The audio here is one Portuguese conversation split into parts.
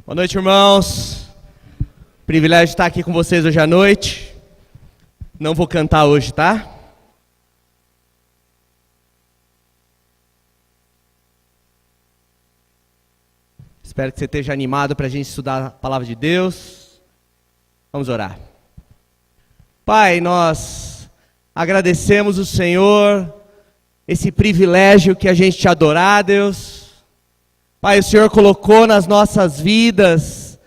Boa noite, irmãos. Privilégio estar aqui com vocês hoje à noite. Não vou cantar hoje, tá? Espero que você esteja animado para a gente estudar a palavra de Deus. Vamos orar. Pai, nós agradecemos o Senhor, esse privilégio que a gente te adorar, Deus. Pai, o Senhor colocou nas nossas vidas,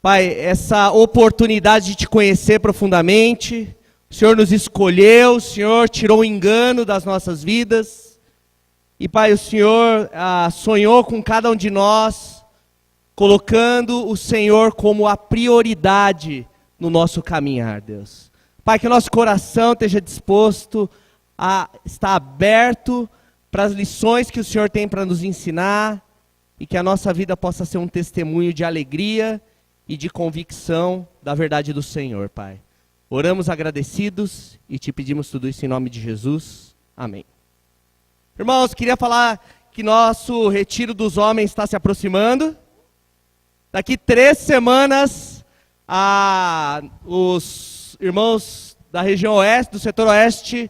Pai, essa oportunidade de te conhecer profundamente. O Senhor nos escolheu, o Senhor tirou o engano das nossas vidas. E Pai, o Senhor sonhou com cada um de nós, colocando o Senhor como a prioridade no nosso caminhar, Deus. Pai, que o nosso coração esteja disposto a estar aberto para as lições que o Senhor tem para nos ensinar, e que a nossa vida possa ser um testemunho de alegria e de convicção da verdade do Senhor, Pai. Oramos agradecidos e te pedimos tudo isso em nome de Jesus. Amém. Irmãos, queria falar que nosso retiro dos homens está se aproximando. Daqui 3 semanas, os irmãos da região oeste, do setor oeste,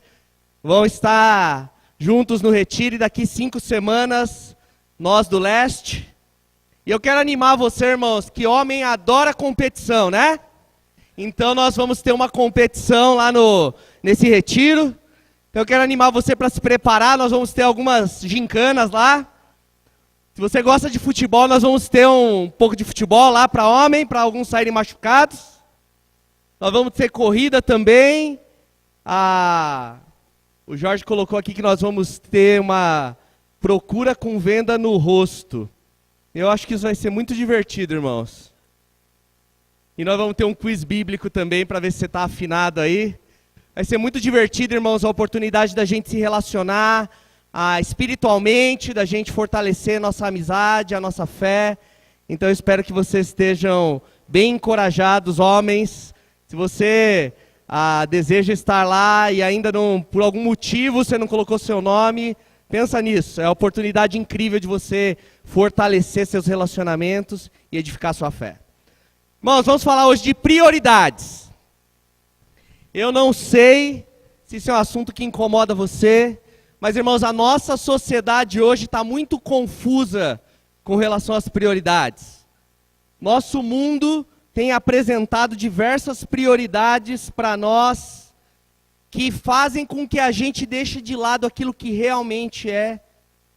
vão estar juntos no retiro, e daqui 5 semanas, nós do leste. E eu quero animar você, irmãos, que homem adora competição, né? Então nós vamos ter uma competição lá nesse retiro. Então eu quero animar você para se preparar, nós vamos ter algumas gincanas lá. Se você gosta de futebol, nós vamos ter um pouco de futebol lá para homem, para alguns saírem machucados. Nós vamos ter corrida também. O Jorge colocou aqui que nós vamos ter uma procura com venda no rosto. Eu acho que isso vai ser muito divertido, irmãos. E nós vamos ter um quiz bíblico também, para ver se você está afinado aí. Vai ser muito divertido, irmãos, a oportunidade da gente se relacionar espiritualmente, da gente fortalecer nossa amizade, a nossa fé. Então eu espero que vocês estejam bem encorajados, homens. Se você deseja estar lá e ainda não, por algum motivo, você não colocou seu nome, pensa nisso, é a oportunidade incrível de você fortalecer seus relacionamentos e edificar sua fé. Irmãos, vamos falar hoje de prioridades. Eu não sei se isso é um assunto que incomoda você, mas, irmãos, a nossa sociedade hoje está muito confusa com relação às prioridades. Nosso mundo tem apresentado diversas prioridades para nós, que fazem com que a gente deixe de lado aquilo que realmente é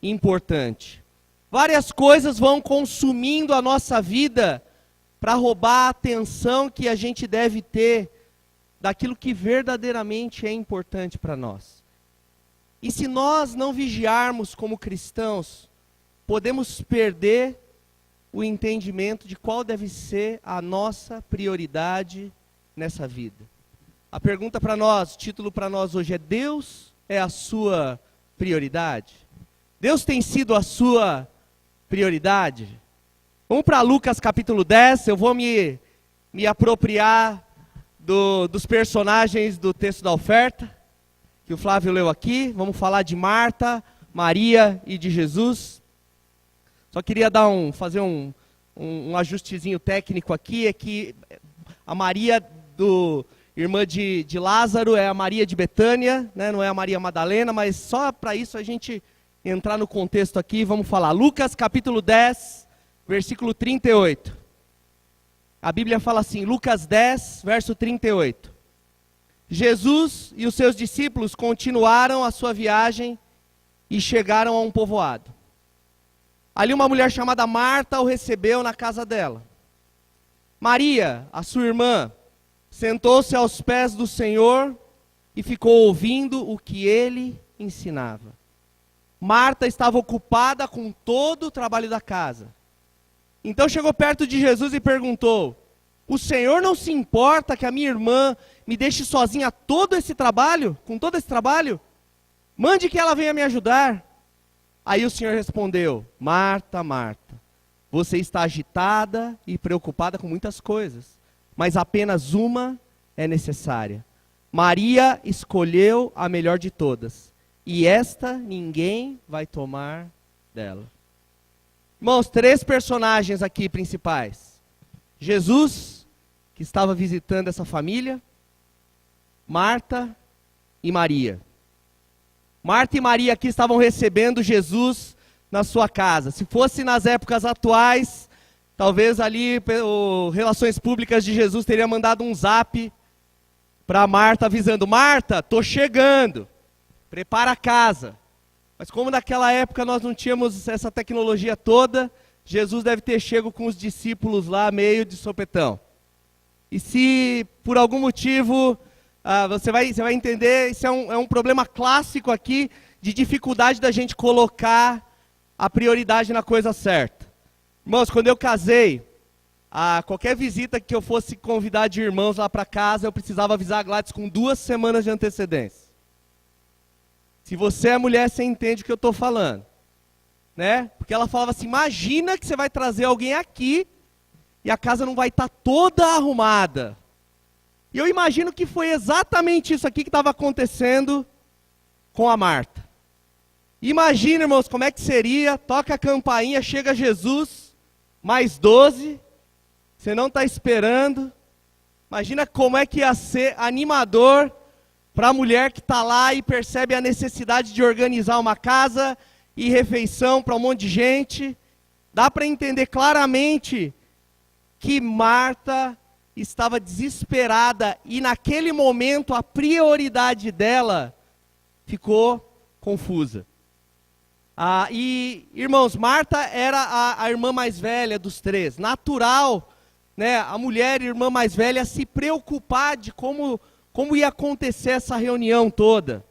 importante. Várias coisas vão consumindo a nossa vida para roubar a atenção que a gente deve ter daquilo que verdadeiramente é importante para nós. E se nós não vigiarmos como cristãos, podemos perder o entendimento de qual deve ser a nossa prioridade nessa vida. A pergunta para nós, o título para nós hoje é: Deus é a sua prioridade? Deus tem sido a sua prioridade? Vamos para Lucas capítulo 10, eu vou me apropriar dos personagens do texto da oferta, que o Flávio leu aqui. Vamos falar de Marta, Maria e de Jesus. Só queria fazer um ajustezinho técnico aqui, é que a Maria irmã de Lázaro é a Maria de Betânia, né? Não é a Maria Madalena, mas só para isso a gente entrar no contexto aqui, vamos falar. Lucas capítulo 10, versículo 38. A Bíblia fala assim, Lucas 10, verso 38. Jesus e os seus discípulos continuaram a sua viagem e chegaram a um povoado. Ali uma mulher chamada Marta o recebeu na casa dela. Maria, a sua irmã, sentou-se aos pés do Senhor e ficou ouvindo o que ele ensinava. Marta estava ocupada com todo o trabalho da casa. Então chegou perto de Jesus e perguntou: o Senhor não se importa que a minha irmã me deixe sozinha com todo esse trabalho? Mande que ela venha me ajudar. Aí o Senhor respondeu: Marta, Marta, você está agitada e preocupada com muitas coisas, mas apenas uma é necessária. Maria escolheu a melhor de todas, e esta ninguém vai tomar dela. Irmãos, 3 personagens aqui principais. Jesus, que estava visitando essa família, Marta e Maria. Marta e Maria aqui estavam recebendo Jesus na sua casa. Se fosse nas épocas atuais, talvez ali Relações Públicas de Jesus teria mandado um zap para Marta avisando: Marta, tô chegando, prepara a casa. Mas como naquela época nós não tínhamos essa tecnologia toda, Jesus deve ter chego com os discípulos lá meio de sopetão. E se por algum motivo, você vai entender, isso é um problema clássico aqui de dificuldade da gente colocar a prioridade na coisa certa. Irmãos, quando eu casei, qualquer visita que eu fosse convidar de irmãos lá para casa, eu precisava avisar a Gladys com 2 semanas de antecedência. Se você é mulher, você entende o que eu estou falando. Né? Porque ela falava assim: imagina que você vai trazer alguém aqui e a casa não vai estar toda arrumada. E eu imagino que foi exatamente isso aqui que estava acontecendo com a Marta. Imagina, irmãos, como é que seria, toca a campainha, chega Jesus, mais 12, você não está esperando. Imagina como é que ia ser animador para a mulher que está lá e percebe a necessidade de organizar uma casa e refeição para um monte de gente. Dá para entender claramente que Marta estava desesperada e naquele momento a prioridade dela ficou confusa. E, irmãos, Marta era a irmã mais velha dos 3. Natural, né, a mulher, irmã mais velha, se preocupar de como ia acontecer essa reunião toda.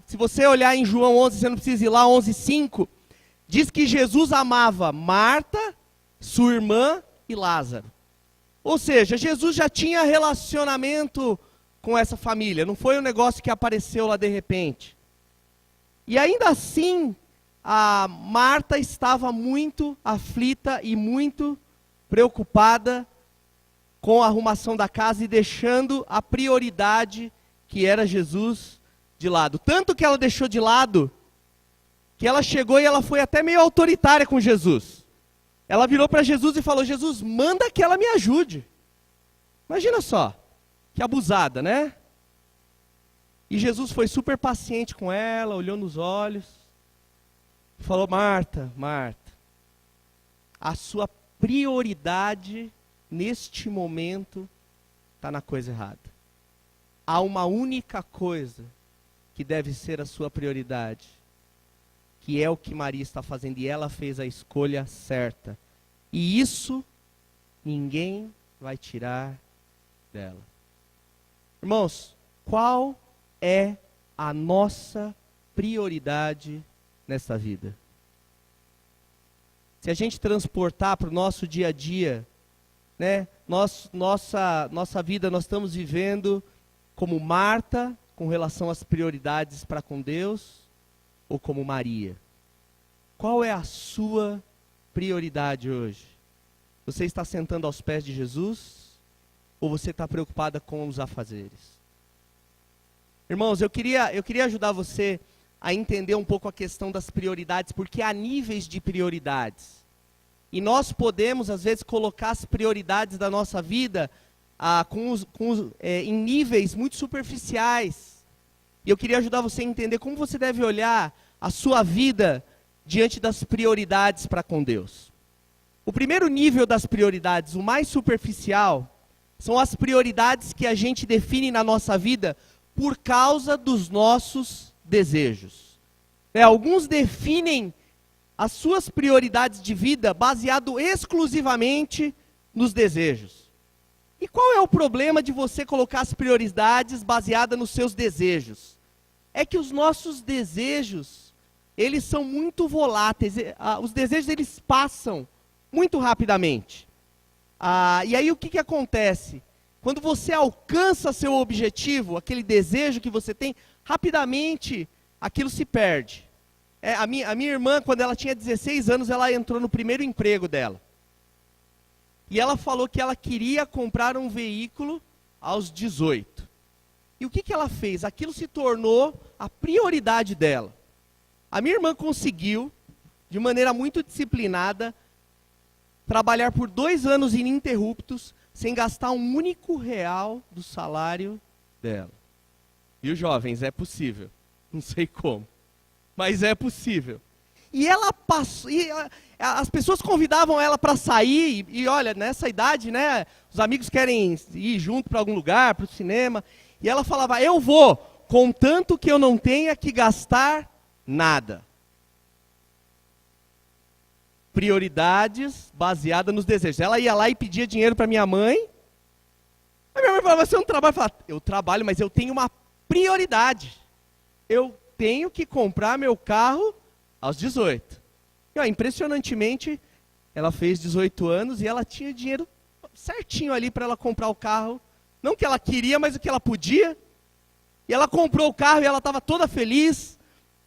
Se você olhar em João 11, você não precisa ir lá, 11:5, diz que Jesus amava Marta, sua irmã e Lázaro. Ou seja, Jesus já tinha relacionamento com essa família, não foi um negócio que apareceu lá de repente. E ainda assim, a Marta estava muito aflita e muito preocupada com a arrumação da casa e deixando a prioridade que era Jesus de lado. Tanto que ela deixou de lado, que ela chegou e ela foi até meio autoritária com Jesus. Ela virou para Jesus e falou: Jesus, manda que ela me ajude. Imagina só, que abusada, né? E Jesus foi super paciente com ela, olhou nos olhos, e falou: Marta, Marta, a sua prioridade neste momento está na coisa errada. Há uma única coisa que deve ser a sua prioridade, que é o que Maria está fazendo, e ela fez a escolha certa. E isso ninguém vai tirar dela. Irmãos, qual é a nossa prioridade nessa vida? Se a gente transportar para o nosso dia a dia, né, nossa vida, nós estamos vivendo como Marta, com relação às prioridades para com Deus, ou como Maria? Qual é a sua prioridade hoje? Você está sentando aos pés de Jesus, ou você está preocupada com os afazeres? Irmãos, eu queria ajudar você a entender um pouco a questão das prioridades, porque há níveis de prioridades. E nós podemos, às vezes, colocar as prioridades da nossa vida em níveis muito superficiais. E eu queria ajudar você a entender como você deve olhar a sua vida diante das prioridades para com Deus. O primeiro nível das prioridades, o mais superficial, são as prioridades que a gente define na nossa vida por causa dos nossos desejos. Alguns definem as suas prioridades de vida baseado exclusivamente nos desejos. E qual é o problema de você colocar as prioridades baseadas nos seus desejos? É que os nossos desejos, eles são muito voláteis. Os desejos, eles passam muito rapidamente. E aí o que acontece? Quando você alcança seu objetivo, aquele desejo que você tem, rapidamente aquilo se perde. A minha irmã, quando ela tinha 16 anos, ela entrou no primeiro emprego dela. E ela falou que ela queria comprar um veículo aos 18. E o que ela fez? Aquilo se tornou a prioridade dela. A minha irmã conseguiu, de maneira muito disciplinada, trabalhar por 2 anos ininterruptos, sem gastar um único real do salário dela. E os jovens, é possível. Não sei como, mas é possível. E ela passou, as pessoas convidavam ela para sair, e olha, nessa idade, né, os amigos querem ir junto para algum lugar, para o cinema, e ela falava, eu vou, contanto que eu não tenha que gastar nada. Prioridades baseadas nos desejos. Ela ia lá e pedia dinheiro para minha mãe, a minha mãe falava, você não trabalha? Eu falava, eu trabalho, mas eu tenho uma prioridade. Eu tenho que comprar meu carro aos 18. E, ó, impressionantemente, ela fez 18 anos e ela tinha dinheiro certinho ali para ela comprar o carro. Não que ela queria, mas o que ela podia. E ela comprou o carro e ela estava toda feliz.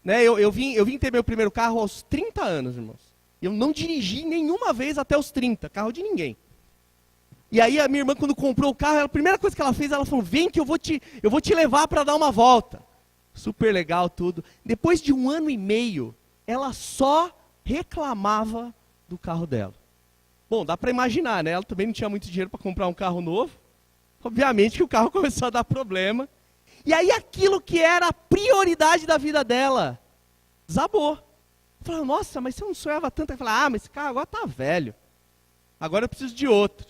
Né? Eu vim ter meu primeiro carro aos 30 anos, irmãos. Eu não dirigi nenhuma vez até os 30, carro de ninguém. E aí a minha irmã, quando comprou o carro, a primeira coisa que ela fez, ela falou, vem que eu vou te levar para dar uma volta. Super legal tudo. Depois de 1 ano e meio, ela só reclamava do carro dela. Bom, dá para imaginar, né? Ela também não tinha muito dinheiro para comprar um carro novo. Obviamente que o carro começou a dar problema. E aí aquilo que era a prioridade da vida dela, desabou. Eu falei, nossa, mas você não sonhava tanto? Eu falei, mas esse carro agora está velho. Agora eu preciso de outro.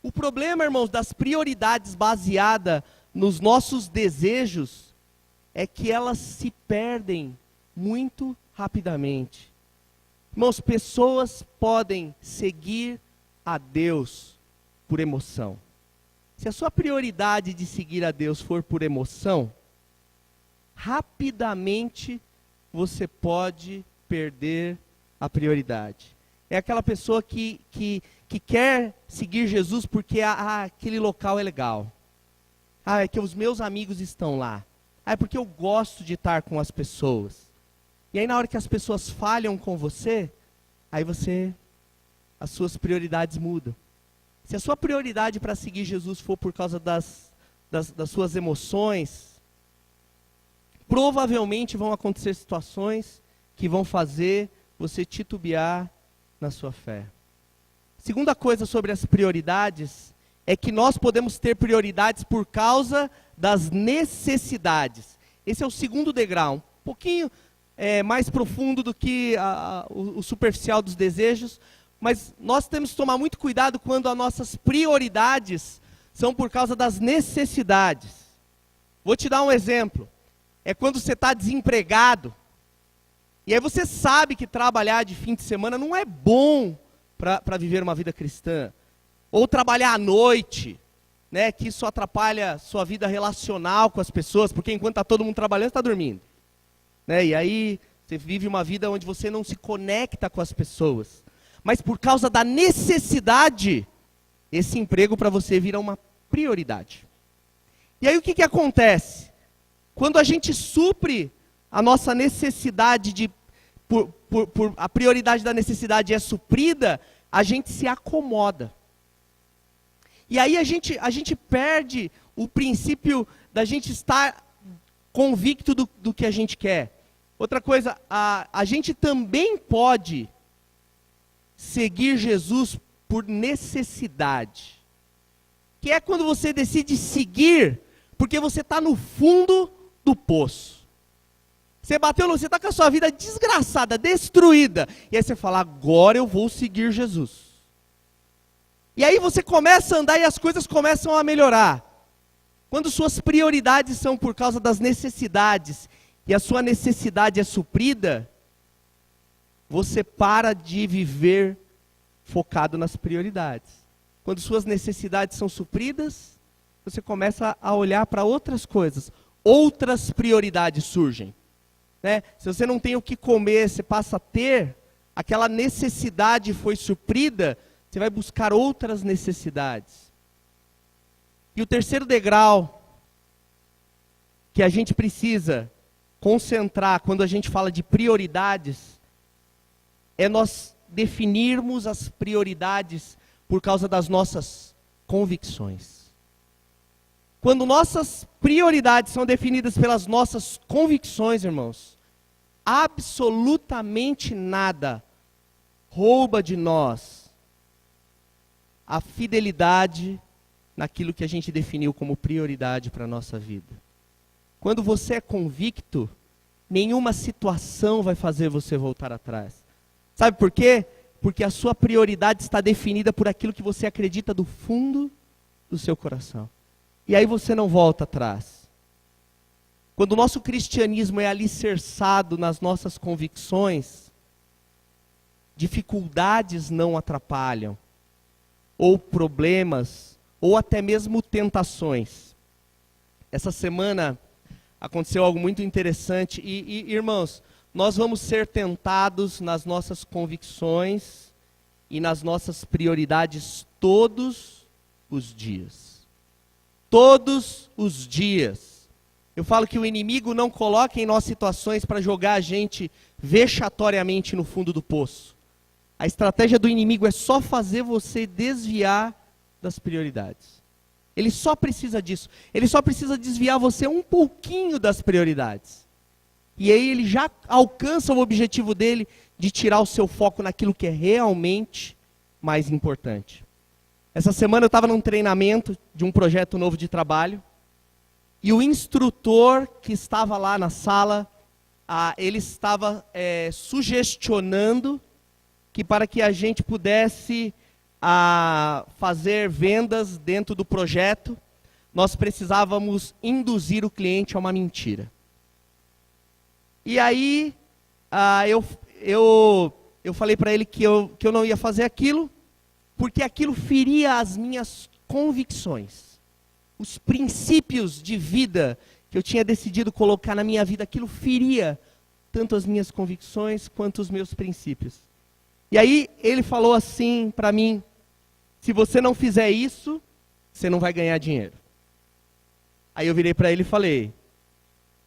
O problema, irmãos, das prioridades baseadas nos nossos desejos é que elas se perdem muito rapidamente. Irmãos, pessoas podem seguir a Deus por emoção. Se a sua prioridade de seguir a Deus for por emoção, rapidamente você pode perder a prioridade. É aquela pessoa que quer seguir Jesus porque aquele local é legal. É que os meus amigos estão lá. É porque eu gosto de estar com as pessoas. E aí na hora que as pessoas falham com você, as suas prioridades mudam. Se a sua prioridade para seguir Jesus for por causa das suas emoções, provavelmente vão acontecer situações que vão fazer você titubear na sua fé. Segunda coisa sobre as prioridades é que nós podemos ter prioridades por causa das necessidades. Esse é o segundo degrau, um pouquinho mais profundo do que o superficial dos desejos, mas nós temos que tomar muito cuidado quando as nossas prioridades são por causa das necessidades. Vou te dar um exemplo. É quando você está desempregado, e aí você sabe que trabalhar de fim de semana não é bom para viver uma vida cristã. Ou trabalhar à noite, né, que isso atrapalha sua vida relacional com as pessoas, porque enquanto está todo mundo trabalhando, você está dormindo. Né, e aí você vive uma vida onde você não se conecta com as pessoas. Mas por causa da necessidade, esse emprego para você vira uma prioridade. E aí o que acontece? Quando a gente supre a nossa necessidade, a prioridade da necessidade é suprida, a gente se acomoda. E aí a gente perde o princípio da gente estar convicto do que a gente quer. Outra coisa, a gente também pode seguir Jesus por necessidade. Que é quando você decide seguir porque você está no fundo do poço. Você está com a sua vida desgraçada, destruída. E aí você fala, agora eu vou seguir Jesus. E aí você começa a andar e as coisas começam a melhorar. Quando suas prioridades são por causa das necessidades, e a sua necessidade é suprida, você para de viver focado nas prioridades. Quando suas necessidades são supridas, você começa a olhar para outras coisas. Outras prioridades surgem. Né? Se você não tem o que comer, você passa a ter, aquela necessidade foi suprida, você vai buscar outras necessidades. E o terceiro degrau que a gente precisa concentrar quando a gente fala de prioridades é nós definirmos as prioridades por causa das nossas convicções. Quando nossas prioridades são definidas pelas nossas convicções, irmãos, absolutamente nada rouba de nós a fidelidade naquilo que a gente definiu como prioridade para a nossa vida. Quando você é convicto, nenhuma situação vai fazer você voltar atrás. Sabe por quê? Porque a sua prioridade está definida por aquilo que você acredita do fundo do seu coração. E aí você não volta atrás. Quando o nosso cristianismo é alicerçado nas nossas convicções, dificuldades não atrapalham, ou problemas, ou até mesmo tentações. Essa semana aconteceu algo muito interessante e irmãos, nós vamos ser tentados nas nossas convicções e nas nossas prioridades todos os dias. Todos os dias. Eu falo que o inimigo não coloca em nós situações para jogar a gente vexatoriamente no fundo do poço. A estratégia do inimigo é só fazer você desviar das prioridades. Ele só precisa disso. Ele só precisa desviar você um pouquinho das prioridades. E aí ele já alcança o objetivo dele de tirar o seu foco naquilo que é realmente mais importante. Essa semana eu estava num treinamento de um projeto novo de trabalho. E o instrutor que estava lá na sala, ele estava sugestionando que para que a gente pudesse fazer vendas dentro do projeto, nós precisávamos induzir o cliente a uma mentira. E aí eu falei para ele que eu não ia fazer aquilo, porque aquilo feria as minhas convicções. Os princípios de vida que eu tinha decidido colocar na minha vida, aquilo feria tanto as minhas convicções quanto os meus princípios. E aí ele falou assim para mim: se você não fizer isso, você não vai ganhar dinheiro. Aí eu virei para ele e falei: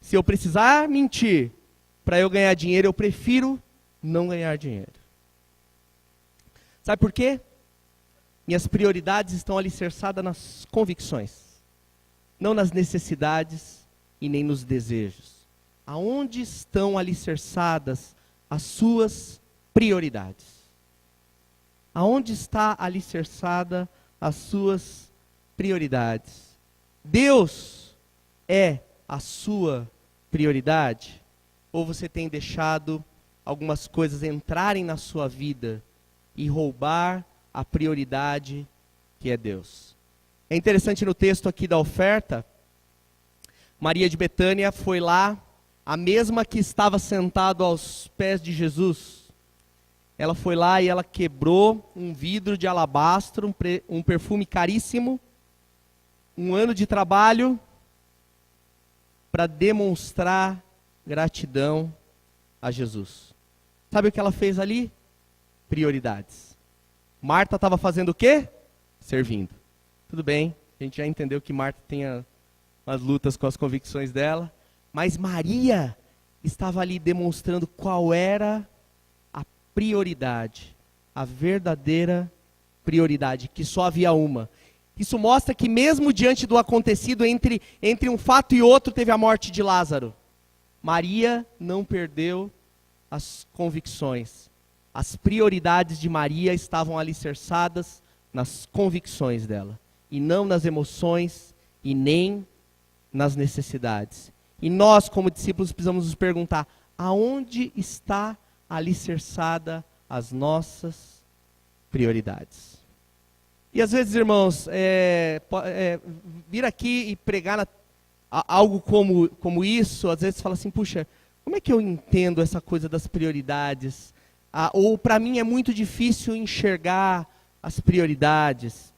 se eu precisar mentir para eu ganhar dinheiro, eu prefiro não ganhar dinheiro. Sabe por quê? Minhas prioridades estão alicerçadas nas convicções, não nas necessidades e nem nos desejos. Aonde estão alicerçadas as suas prioridades? Aonde está alicerçada as suas prioridades? Deus é a sua prioridade? Ou você tem deixado algumas coisas entrarem na sua vida e roubar a prioridade que é Deus? É interessante no texto aqui da oferta, Maria de Betânia foi lá, a mesma que estava sentada aos pés de Jesus. Ela foi lá e ela quebrou um vidro de alabastro, um perfume caríssimo, um ano de trabalho, para demonstrar gratidão a Jesus. Sabe o que ela fez ali? Prioridades. Marta estava fazendo o quê? Servindo. Tudo bem, a gente já entendeu que Marta tem umas lutas com as convicções dela, mas Maria estava ali demonstrando qual era a prioridade, a verdadeira prioridade, que só havia uma. Isso mostra que mesmo diante do acontecido, entre um fato e outro, teve a morte de Lázaro. Maria não perdeu as convicções. As prioridades de Maria estavam alicerçadas nas convicções dela, e não nas emoções e nem nas necessidades. E nós, como discípulos, precisamos nos perguntar: aonde está alicerçada as nossas prioridades? E às vezes, irmãos, vir aqui e pregar algo como isso, às vezes fala assim: puxa, como é que eu entendo essa coisa das prioridades? Ou para mim é muito difícil enxergar as prioridades.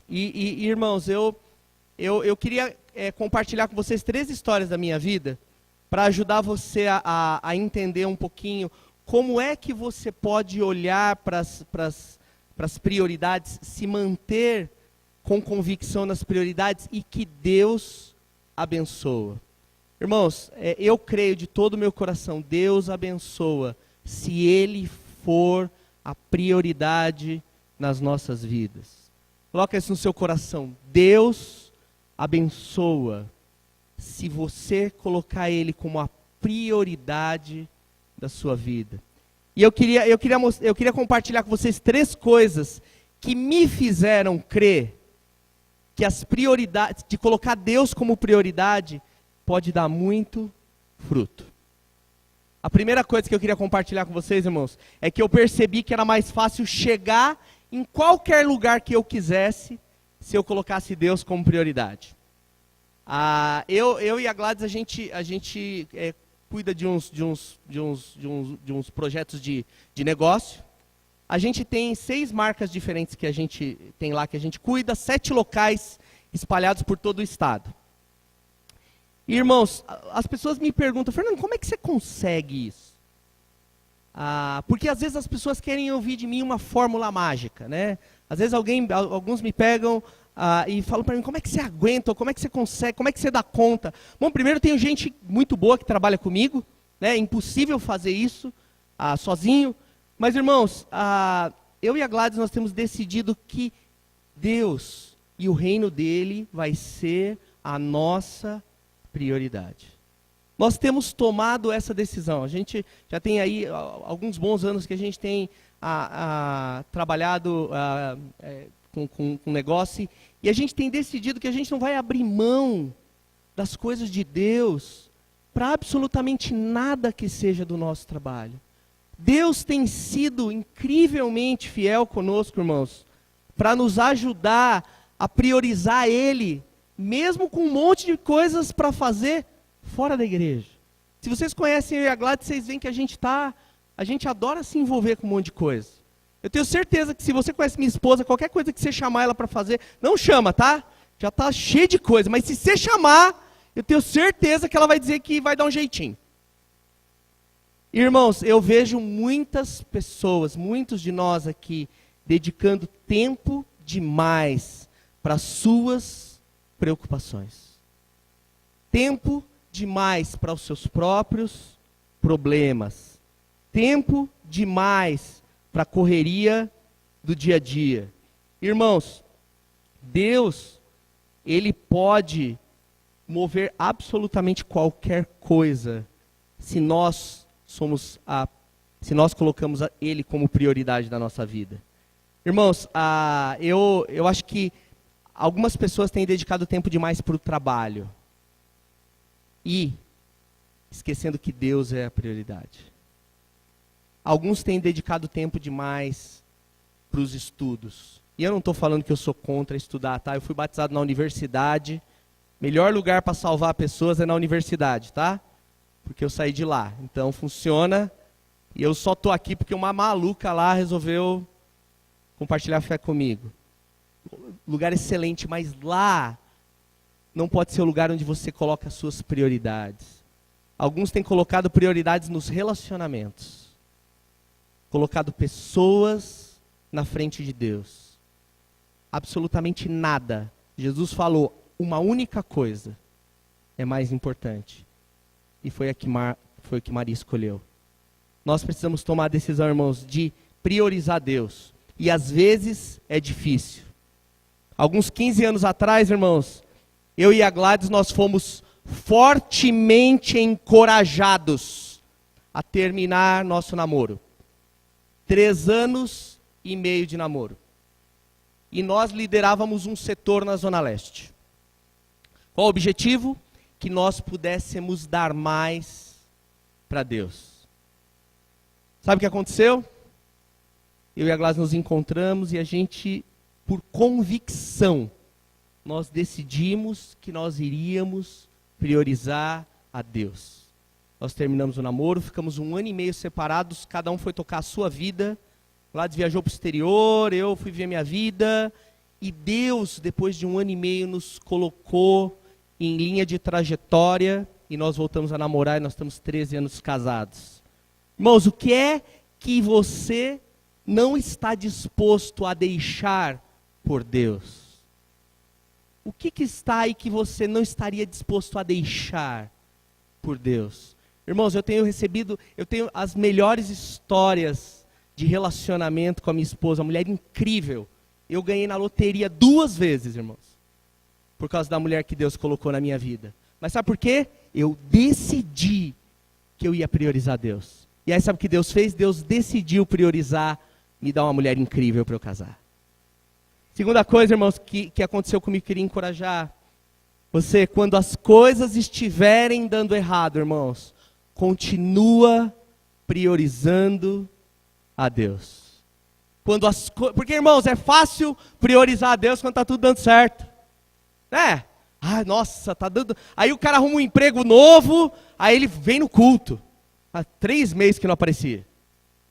E irmãos, eu queria compartilhar com vocês 3 histórias da minha vida, para ajudar você a entender um pouquinho como é que você pode olhar para as prioridades, se manter com convicção nas prioridades e que Deus abençoa. Irmãos, eu creio de todo o meu coração, Deus abençoa se Ele for a prioridade nas nossas vidas. Coloca isso no seu coração. Deus abençoa se você colocar Ele como a prioridade da sua vida. E eu queria compartilhar com vocês 3 coisas que me fizeram crer que as prioridades, de colocar Deus como prioridade, pode dar muito fruto. A primeira coisa que eu queria compartilhar com vocês, irmãos, é que eu percebi que era mais fácil chegar em qualquer lugar que eu quisesse, se eu colocasse Deus como prioridade. Eu e a Gladys, a gente cuida de uns projetos de negócio. A gente tem 6 marcas diferentes que a gente tem lá, que a gente cuida, 7 locais espalhados por todo o estado. E, irmãos, as pessoas me perguntam, Fernando, como é que você consegue isso? Porque às vezes as pessoas querem ouvir de mim uma fórmula mágica, né? Às vezes alguns me pegam e falam para mim, como é que você aguenta, como é que você consegue, como é que você dá conta? Bom, primeiro eu tenho gente muito boa que trabalha comigo, né? É impossível fazer isso sozinho. Mas, irmãos, eu e a Gladys, nós temos decidido que Deus e o reino dele vai ser a nossa prioridade. Nós temos tomado essa decisão. A gente já tem aí alguns bons anos que a gente tem trabalhado com negócio, e a gente tem decidido que a gente não vai abrir mão das coisas de Deus para absolutamente nada que seja do nosso trabalho. Deus tem sido incrivelmente fiel conosco, irmãos, para nos ajudar a priorizar Ele, mesmo com um monte de coisas para fazer fora da igreja. Se vocês conhecem eu e a Gladys, vocês veem que a gente adora se envolver com um monte de coisa. Eu tenho certeza que se você conhece minha esposa, qualquer coisa que você chamar ela para fazer, não chama, tá? Já está cheio de coisa, mas se você chamar, eu tenho certeza que ela vai dizer que vai dar um jeitinho. Irmãos, eu vejo muitas pessoas, muitos de nós aqui, dedicando tempo demais para suas preocupações. Tempo demais para os seus próprios problemas. Tempo demais para a correria do dia a dia. Irmãos, Deus, Ele pode mover absolutamente qualquer coisa se nós colocamos Ele como prioridade da nossa vida. Irmãos, eu acho que algumas pessoas têm dedicado tempo demais para o trabalho e esquecendo que Deus é a prioridade. Alguns têm dedicado tempo demais para os estudos. E eu não estou falando que eu sou contra estudar, tá? Eu fui batizado na universidade. Melhor lugar para salvar pessoas é na universidade, tá? Porque eu saí de lá. Então funciona. E eu só estou aqui porque uma maluca lá resolveu compartilhar a fé comigo. Lugar excelente, mas lá não pode ser o lugar onde você coloca as suas prioridades. Alguns têm colocado prioridades nos relacionamentos. Colocado pessoas na frente de Deus. Absolutamente nada. Jesus falou, uma única coisa é mais importante. E foi o que Maria escolheu. Nós precisamos tomar a decisão, irmãos, de priorizar Deus. E às vezes é difícil. Alguns 15 anos atrás, irmãos, eu e a Gladys, nós fomos fortemente encorajados a terminar nosso namoro. 3 anos e meio de namoro. E nós liderávamos um setor na Zona Leste. Qual o objetivo? Que nós pudéssemos dar mais para Deus. Sabe o que aconteceu? Eu e a Gladys nos encontramos e a gente, por convicção, nós decidimos que nós iríamos priorizar a Deus. Nós terminamos o namoro, ficamos 1 ano e meio separados, cada um foi tocar a sua vida. Gladys viajou para o exterior, eu fui ver minha vida. E Deus, depois de 1 ano e meio, nos colocou em linha de trajetória e nós voltamos a namorar e nós estamos 13 anos casados. Irmãos, o que é que você não está disposto a deixar por Deus? O que está aí que você não estaria disposto a deixar por Deus? Irmãos, eu tenho as melhores histórias de relacionamento com a minha esposa, uma mulher incrível. Eu ganhei na loteria 2 vezes, irmãos, por causa da mulher que Deus colocou na minha vida. Mas sabe por quê? Eu decidi que eu ia priorizar Deus. E aí sabe o que Deus fez? Deus decidiu priorizar, me dar uma mulher incrível para eu casar. Segunda coisa, irmãos, que aconteceu comigo, queria encorajar você, quando as coisas estiverem dando errado, irmãos, continua priorizando a Deus. Porque, irmãos, é fácil priorizar a Deus quando está tudo dando certo. Né? Ah, nossa, tá dando... Aí o cara arruma um emprego novo, aí ele vem no culto. Há 3 meses que não aparecia.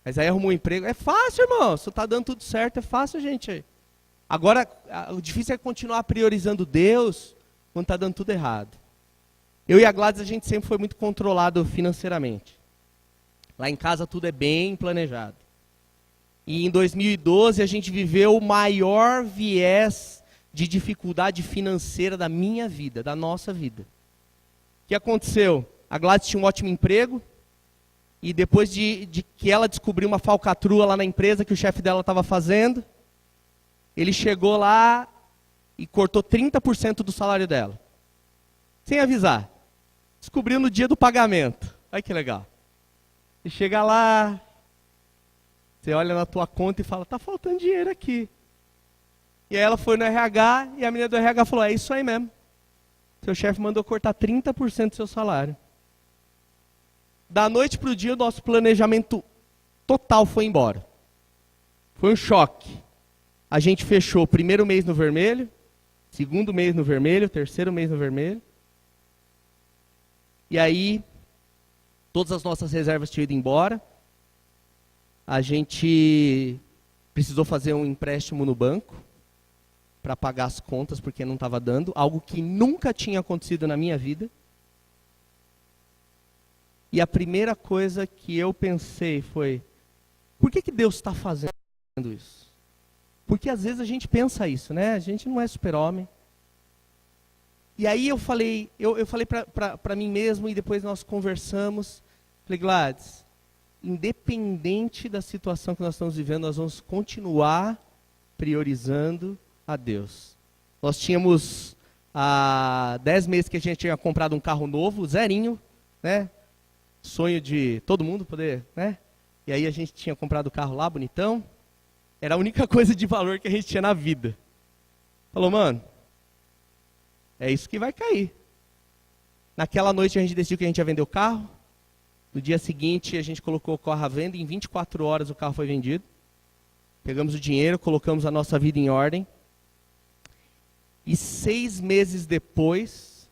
Mas aí arrumou um emprego. É fácil, irmão. Se está dando tudo certo, é fácil, gente. Agora, o difícil é continuar priorizando Deus quando está dando tudo errado. Eu e a Gladys, a gente sempre foi muito controlado financeiramente. Lá em casa tudo é bem planejado. E em 2012 a gente viveu o maior viés de dificuldade financeira da minha vida, da nossa vida. O que aconteceu? A Gladys tinha um ótimo emprego. E depois de que ela descobriu uma falcatrua lá na empresa que o chefe dela estava fazendo, ele chegou lá e cortou 30% do salário dela. Sem avisar. Descobriu no dia do pagamento. Olha que legal. Você chega lá, você olha na tua conta e fala, tá faltando dinheiro aqui. E aí ela foi no RH e a menina do RH falou, é isso aí mesmo. Seu chefe mandou cortar 30% do seu salário. Da noite para o dia, o nosso planejamento total foi embora. Foi um choque. A gente fechou o primeiro mês no vermelho, segundo mês no vermelho, terceiro mês no vermelho. E aí, todas as nossas reservas tinham ido embora. A gente precisou fazer um empréstimo no banco para pagar as contas, porque não estava dando. Algo que nunca tinha acontecido na minha vida. E a primeira coisa que eu pensei foi, por que Deus está fazendo isso? Porque às vezes a gente pensa isso, né? A gente não é super-homem. E aí eu falei para mim mesmo e depois nós conversamos. Falei, Gladys, independente da situação que nós estamos vivendo, nós vamos continuar priorizando a Deus. Nós tínhamos há 10 meses que a gente tinha comprado um carro novo, zerinho, né? Sonho de todo mundo poder, né? E aí a gente tinha comprado o carro lá, bonitão. Era a única coisa de valor que a gente tinha na vida. Falou, mano, é isso que vai cair. Naquela noite a gente decidiu que a gente ia vender o carro. No dia seguinte a gente colocou o carro à venda. Em 24 horas o carro foi vendido. Pegamos o dinheiro, colocamos a nossa vida em ordem. E 6 meses depois,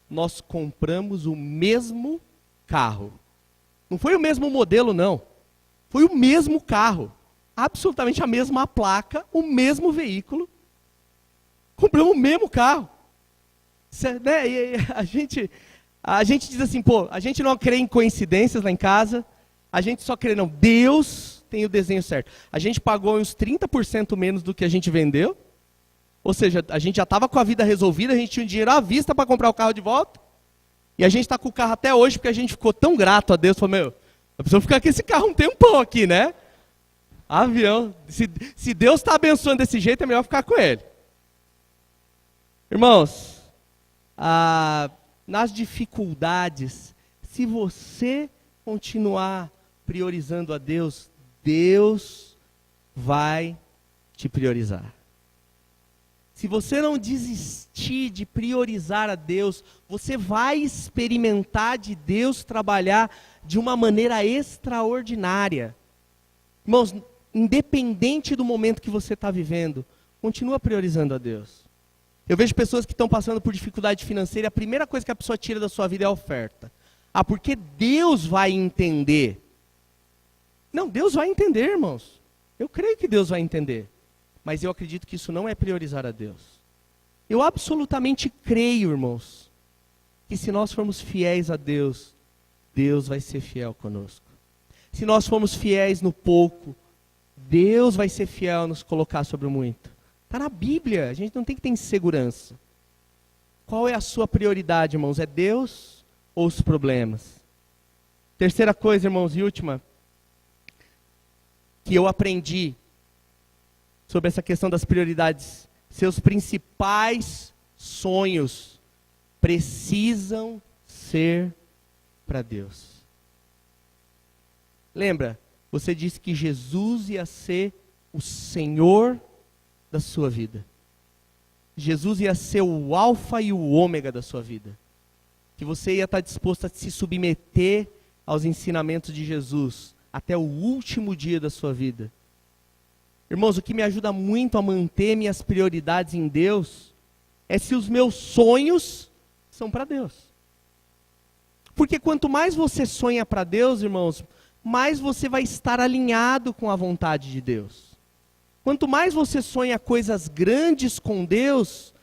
nós compramos o mesmo carro. Não foi o mesmo modelo, não. Foi o mesmo carro. Absolutamente a mesma placa, o mesmo veículo. Compramos o mesmo carro. Né? E a gente diz assim, pô, a gente não crê em coincidências lá em casa. A gente só crê, não, Deus tem o desenho certo. A gente pagou uns 30% menos do que a gente vendeu. Ou seja, a gente já estava com a vida resolvida, a gente tinha o dinheiro à vista para comprar o carro de volta. E a gente está com o carro até hoje porque a gente ficou tão grato a Deus. Falou, meu, eu preciso ficar com esse carro um tempão aqui, né? Avião. Se Deus está abençoando desse jeito, é melhor ficar com ele. Irmãos, nas dificuldades, se você continuar priorizando a Deus, Deus vai te priorizar. Se você não desistir de priorizar a Deus, você vai experimentar de Deus trabalhar de uma maneira extraordinária. Irmãos, independente do momento que você está vivendo, continua priorizando a Deus. Eu vejo pessoas que estão passando por dificuldade financeira, a primeira coisa que a pessoa tira da sua vida é a oferta. Ah, porque Deus vai entender. Não, Deus vai entender, irmãos. Eu creio que Deus vai entender. Mas eu acredito que isso não é priorizar a Deus. Eu absolutamente creio, irmãos, que se nós formos fiéis a Deus, Deus vai ser fiel conosco. Se nós formos fiéis no pouco, Deus vai ser fiel a nos colocar sobre o muito. Está na Bíblia, a gente não tem que ter insegurança. Qual é a sua prioridade, irmãos? É Deus ou os problemas? Terceira coisa, irmãos, e última, que eu aprendi sobre essa questão das prioridades. Seus principais sonhos precisam ser para Deus. Lembra? Você disse que Jesus ia ser o Senhor da sua vida. Jesus ia ser o alfa e o ômega da sua vida. Que você ia estar disposto a se submeter aos ensinamentos de Jesus até o último dia da sua vida. Irmãos, o que me ajuda muito a manter minhas prioridades em Deus é se os meus sonhos são para Deus. Porque quanto mais você sonha para Deus, irmãos, mais você vai estar alinhado com a vontade de Deus. Quanto mais você sonha coisas grandes com Deus,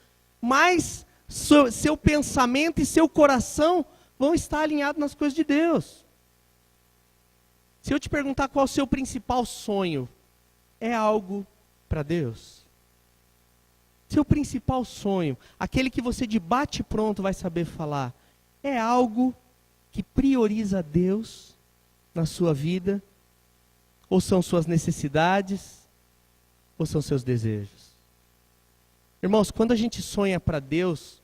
mais seu pensamento e seu coração vão estar alinhados nas coisas de Deus. Se eu te perguntar qual é o seu principal sonho, é algo para Deus? Seu principal sonho, aquele que você de bate pronto vai saber falar, é algo que prioriza Deus na sua vida? Ou são suas necessidades? Ou são seus desejos? Irmãos, quando a gente sonha para Deus,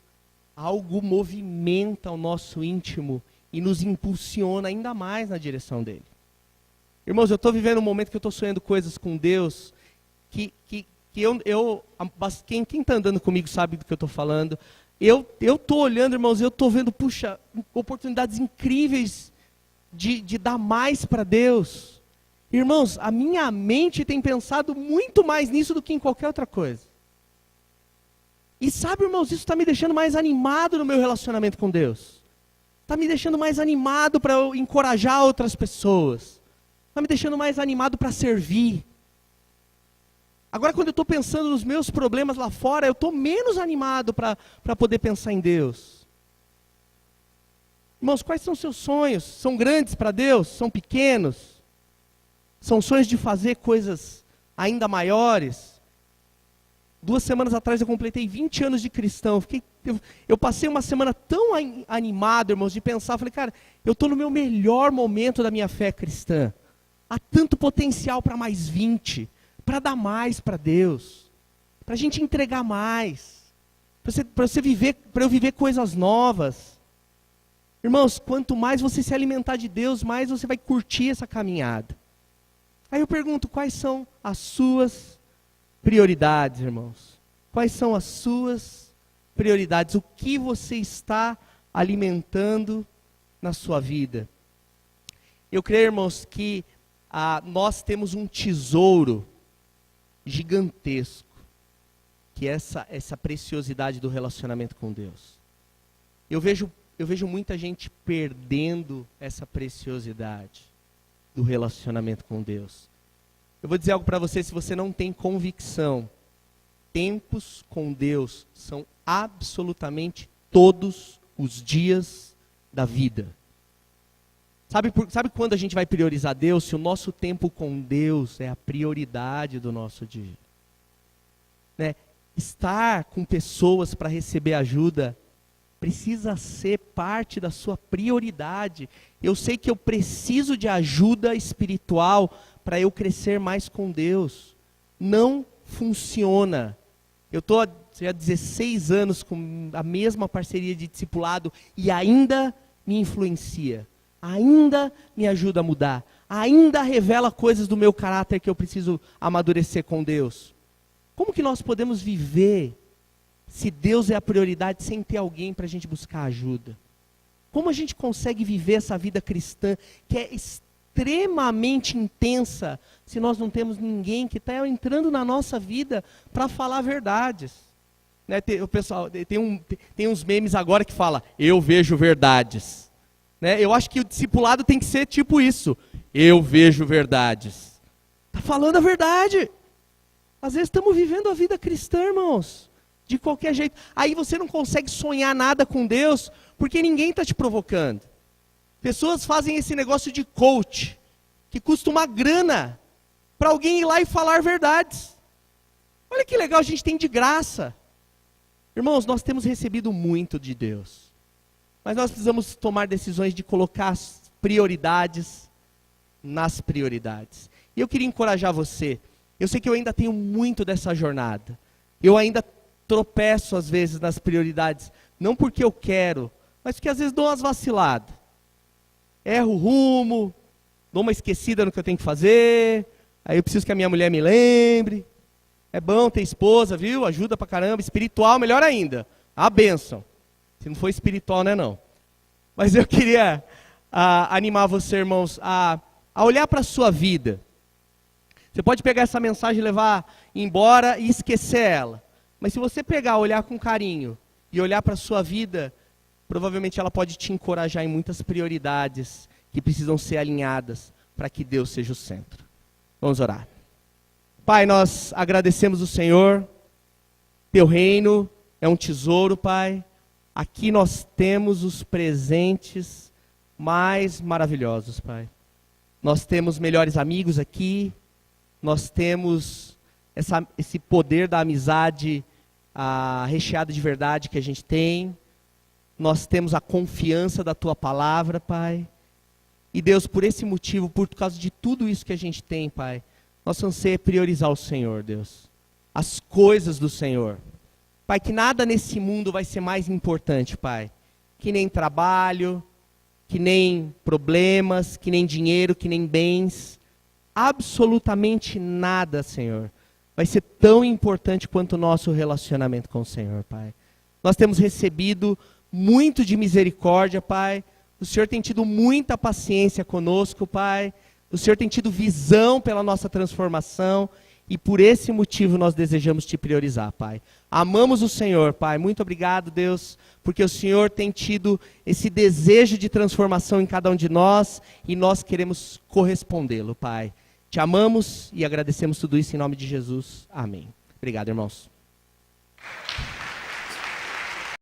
algo movimenta o nosso íntimo e nos impulsiona ainda mais na direção dele. Irmãos, eu estou vivendo um momento que eu estou sonhando coisas com Deus, quem está andando comigo sabe do que eu estou falando. Eu estou olhando, irmãos, eu estou vendo, puxa, oportunidades incríveis de dar mais para Deus. Irmãos, a minha mente tem pensado muito mais nisso do que em qualquer outra coisa. E sabe, irmãos, isso está me deixando mais animado no meu relacionamento com Deus. Está me deixando mais animado para eu encorajar outras pessoas. Está me deixando mais animado para servir. Agora, quando eu estou pensando nos meus problemas lá fora, eu estou menos animado para poder pensar em Deus. Irmãos, quais são seus sonhos? São grandes para Deus? São pequenos? São sonhos de fazer coisas ainda maiores? 2 semanas atrás eu completei 20 anos de cristão. Eu passei uma semana tão animado, irmãos, de pensar. Falei, cara, eu estou no meu melhor momento da minha fé cristã. Há tanto potencial para mais 20, para dar mais para Deus, para a gente entregar mais, para eu viver coisas novas. Irmãos, quanto mais você se alimentar de Deus, mais você vai curtir essa caminhada. Aí eu pergunto, quais são as suas prioridades, irmãos? Quais são as suas prioridades? O que você está alimentando na sua vida? Eu creio, irmãos, que nós temos um tesouro gigantesco, que é essa preciosidade do relacionamento com Deus. Eu vejo muita gente perdendo essa preciosidade do relacionamento com Deus. Eu vou dizer algo para você, se você não tem convicção, tempos com Deus são absolutamente todos os dias da vida. Sabe quando a gente vai priorizar Deus? Se o nosso tempo com Deus é a prioridade do nosso dia. Né? Estar com pessoas para receber ajuda precisa ser parte da sua prioridade. Eu sei que eu preciso de ajuda espiritual para eu crescer mais com Deus. Não funciona. Eu estou há 16 anos com a mesma parceria de discipulado e ainda me influencia. Ainda me ajuda a mudar. Ainda revela coisas do meu caráter que eu preciso amadurecer com Deus. Como que nós podemos viver se Deus é a prioridade sem ter alguém para a gente buscar ajuda? Como a gente consegue viver essa vida cristã que é extremamente intensa se nós não temos ninguém que está entrando na nossa vida para falar verdades? Né, o pessoal, tem uns memes agora que fala, eu vejo verdades. Né, eu acho que o discipulado tem que ser tipo isso, eu vejo verdades. Está falando a verdade. Às vezes estamos vivendo a vida cristã, irmãos, de qualquer jeito. Aí você não consegue sonhar nada com Deus, porque ninguém está te provocando. Pessoas fazem esse negócio de coach, que custa uma grana, para alguém ir lá e falar verdades. Olha que legal, a gente tem de graça. Irmãos, nós temos recebido muito de Deus. Mas nós precisamos tomar decisões de colocar as prioridades nas prioridades. E eu queria encorajar você. Eu sei que eu ainda tenho muito dessa jornada. Eu ainda tropeço às vezes nas prioridades. Não porque eu quero, mas porque às vezes dou umas vaciladas. Erro o rumo, dou uma esquecida no que eu tenho que fazer. Aí eu preciso que a minha mulher me lembre. É bom ter esposa, viu? Ajuda pra caramba. Espiritual, melhor ainda. A bênção. Se não for espiritual, não é não. Mas eu queria animar você, irmãos, a olhar para a sua vida. Você pode pegar essa mensagem, levar embora e esquecer ela. Mas se você pegar, olhar com carinho e olhar para a sua vida, provavelmente ela pode te encorajar em muitas prioridades que precisam ser alinhadas para que Deus seja o centro. Vamos orar. Pai, nós agradecemos o Senhor. Teu reino é um tesouro, Pai. Aqui nós temos os presentes mais maravilhosos, Pai. Nós temos melhores amigos aqui. Nós temos esse poder da amizade recheado de verdade que a gente tem. Nós temos a confiança da Tua palavra, Pai. E Deus, por esse motivo, por causa de tudo isso que a gente tem, Pai, nosso anseio é priorizar o Senhor, Deus. As coisas do Senhor. Pai, que nada nesse mundo vai ser mais importante, Pai. Que nem trabalho, que nem problemas, que nem dinheiro, que nem bens. Absolutamente nada, Senhor, vai ser tão importante quanto o nosso relacionamento com o Senhor, Pai. Nós temos recebido muito de misericórdia, Pai. O Senhor tem tido muita paciência conosco, Pai. O Senhor tem tido visão pela nossa transformação. E por esse motivo nós desejamos te priorizar, Pai. Amamos o Senhor, Pai. Muito obrigado, Deus, porque o Senhor tem tido esse desejo de transformação em cada um de nós e nós queremos correspondê-lo, Pai. Te amamos e agradecemos tudo isso em nome de Jesus. Amém. Obrigado, irmãos.